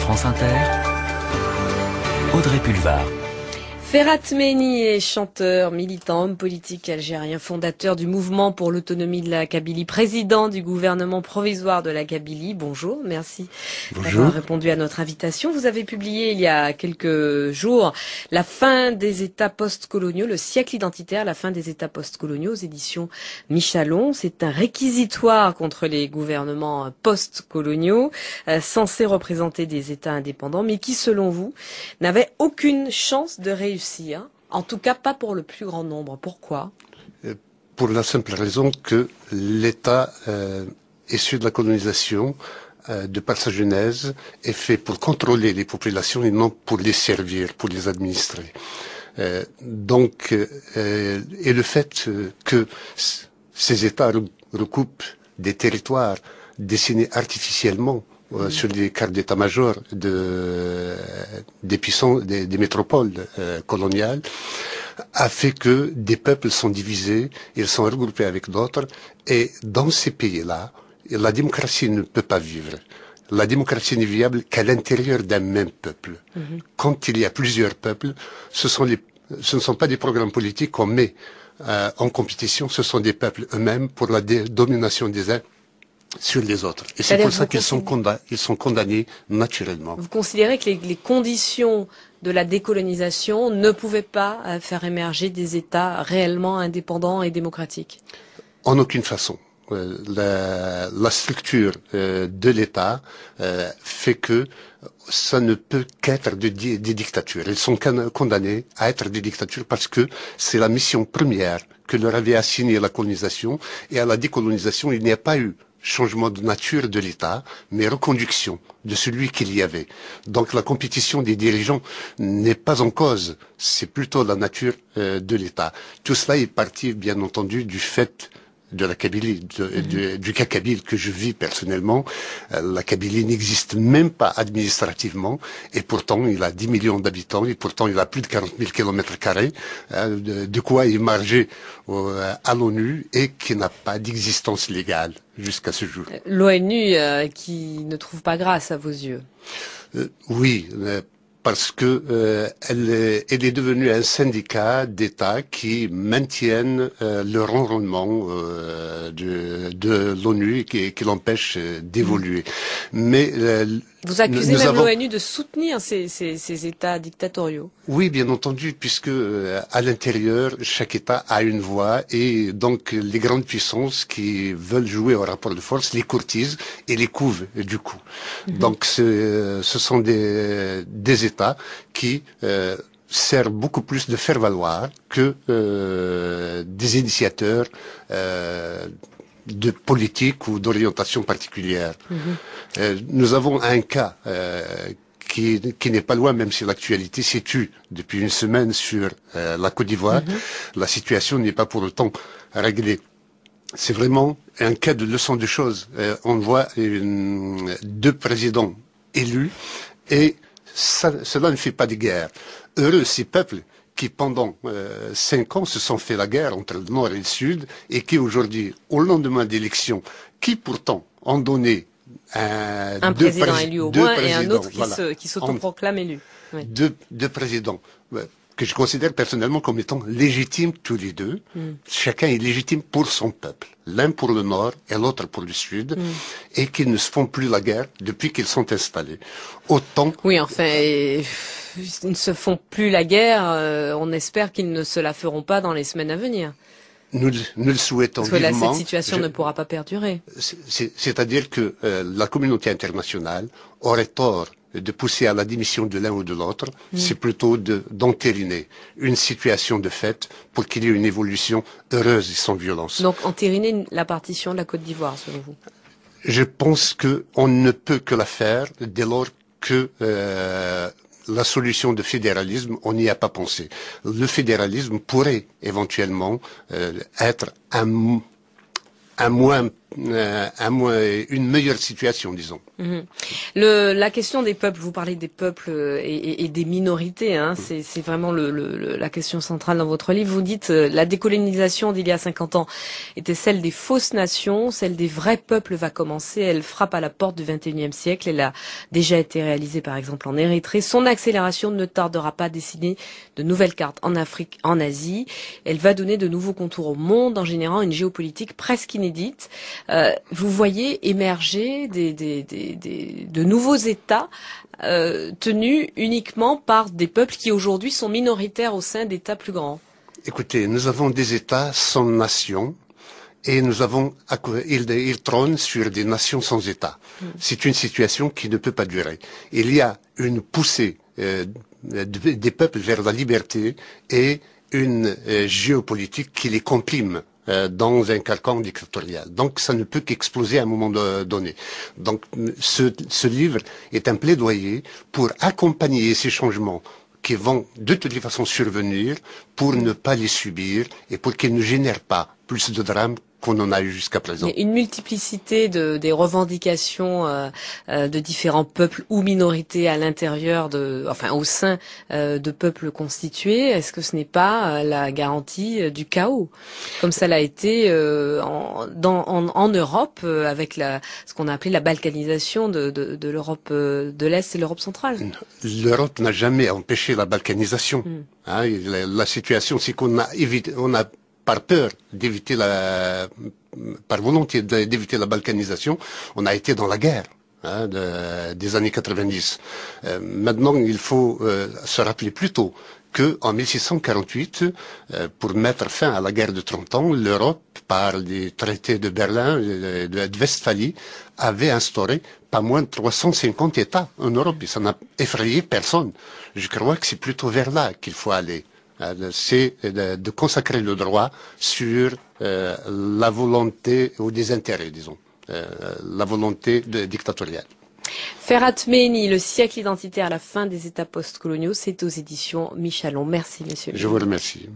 France Inter, Audrey Pulvar. Ferhat Mehni est chanteur, militant, homme politique algérien, fondateur du mouvement pour l'autonomie de la Kabylie, président du gouvernement provisoire de la Kabylie. Bonjour, merci d'avoir répondu à notre invitation. Vous avez publié il y a quelques jours La fin des États post-coloniaux, le siècle identitaire, la fin des États post-coloniaux aux éditions Michalon. C'est un réquisitoire contre les gouvernements post-coloniaux, censés représenter des États indépendants, mais qui, selon vous, n'avaient aucune chance de réussir. En tout cas, pas pour le plus grand nombre. Pourquoi? Pour la simple raison que l'État issu de la colonisation, de par sa genèse, est fait pour contrôler les populations et non pour les servir, pour les administrer. Et le fait que ces États recoupent des territoires dessinés artificiellement sur les cartes d'état-major des métropoles coloniales, a fait que des peuples sont divisés, ils sont regroupés avec d'autres, et dans ces pays-là, la démocratie ne peut pas vivre. La démocratie n'est viable qu'à l'intérieur d'un même peuple. Quand il y a plusieurs peuples, ce ne sont pas des programmes politiques qu'on met en compétition, ce sont des peuples eux-mêmes pour la domination des uns sur les autres. Et c'est pour ça qu'ils sont condamnés naturellement. Vous considérez que les conditions de la décolonisation ne pouvaient pas faire émerger des États réellement indépendants et démocratiques? En aucune façon. La structure de l'État fait que ça ne peut qu'être des dictatures. Ils sont condamnés à être des dictatures parce que c'est la mission première que leur avait assignée la colonisation, et à la décolonisation, il n'y a pas eu changement de nature de l'État, mais reconduction de celui qu'il y avait. Donc la compétition des dirigeants n'est pas en cause, c'est plutôt la nature de l'État. Tout cela est parti, bien entendu, du fait de la Kabylie, du cas kabyle que je vis personnellement. La Kabylie n'existe même pas administrativement, et pourtant il a 10 millions d'habitants, et pourtant il a plus de 40 000 km², de quoi émarger à l'ONU, et qui n'a pas d'existence légale jusqu'à ce jour. L'ONU qui ne trouve pas grâce à vos yeux. Oui, parce que elle est devenue un syndicat d'États qui maintiennent le ronronnement de l'ONU et qui l'empêche d'évoluer. Mais vous accusez même l'ONU de soutenir ces États dictatoriaux. Oui, bien entendu, puisque à l'intérieur, chaque État a une voix, et donc les grandes puissances qui veulent jouer au rapport de force les courtisent et les couvent du coup. Donc ce sont des États qui servent beaucoup plus de faire valoir que des initiateurs de politique ou d'orientation particulière. Nous avons un cas qui n'est pas loin, même si l'actualité s'est tue depuis une semaine sur la Côte d'Ivoire. La situation n'est pas pour autant réglée. C'est vraiment un cas de leçon de choses. On voit deux présidents élus, et cela ne fait pas de guerre. Heureux ces peuples qui pendant 5 ans se sont fait la guerre entre le Nord et le Sud, et qui aujourd'hui, au lendemain d'élections, qui pourtant ont donné un président élu au moins et un autre qui s'autoproclame élu. Oui. Deux présidents que je considère personnellement comme étant légitimes tous les deux. Chacun est légitime pour son peuple. L'un pour le Nord et l'autre pour le Sud. Et qui ne se font plus la guerre depuis qu'ils sont installés. Autant... Oui, enfin, ils ne se font plus la guerre. On espère qu'ils ne se la feront pas dans les semaines à venir. Nous le souhaitons vivement. Parce que là, cette situation ne pourra pas perdurer. C'est-à-dire que la communauté internationale aurait tort de pousser à la démission de l'un ou de l'autre. C'est plutôt d'entériner une situation de fait pour qu'il y ait une évolution heureuse et sans violence. Donc entériner la partition de la Côte d'Ivoire, selon vous? Je pense qu'on ne peut que la faire dès lors que la solution de fédéralisme, on n'y a pas pensé. Le fédéralisme pourrait éventuellement être un une meilleure situation, disons. La question des peuples, vous parlez des peuples et des minorités, hein, c'est vraiment la question centrale dans votre livre. Vous dites la décolonisation d'il y a 50 ans était celle des fausses nations, celle des vrais peuples va commencer. Elle frappe à la porte du XXIe siècle. Elle a déjà été réalisée par exemple en Érythrée. Son accélération ne tardera pas à dessiner de nouvelles cartes en Afrique, en Asie. Elle va donner de nouveaux contours au monde en générant une géopolitique presque inédite. Vous voyez émerger de nouveaux États tenus uniquement par des peuples qui aujourd'hui sont minoritaires au sein d'États plus grands. Écoutez, nous avons des États sans nation et ils trônent sur des nations sans État. C'est une situation qui ne peut pas durer. Il y a une poussée des peuples vers la liberté et une géopolitique qui les comprime dans un carcan dictatorial. Donc ça ne peut qu'exploser à un moment donné. Donc ce livre est un plaidoyer pour accompagner ces changements qui vont de toutes les façons survenir pour ne pas les subir et pour qu'ils ne génèrent pas plus de drames qu'on en a eu jusqu'à présent. Une multiplicité des revendications de différents peuples ou minorités à l'intérieur au sein de peuples constitués. Est-ce que ce n'est pas la garantie du chaos, comme ça l'a été en Europe avec ce qu'on a appelé la balkanisation de l'Europe de l'Est et l'Europe centrale? L'Europe n'a jamais empêché la balkanisation. Hein, la situation, c'est qu'on a par peur d'éviter par volonté d'éviter la balkanisation, on a été dans la guerre des années 90. Maintenant, il faut se rappeler plutôt que en 1648, pour mettre fin à la guerre de 30 ans, l'Europe, par les traités de Berlin et de Westphalie, avait instauré pas moins de 350 États en Europe et ça n'a effrayé personne. Je crois que c'est plutôt vers là qu'il faut aller. C'est de consacrer le droit sur la volonté ou des intérêts, disons, la volonté dictatoriale. Ferhat Mehni, le siècle identitaire à la fin des États postcoloniaux, c'est aux éditions Michalon. Merci, monsieur. Je vous remercie.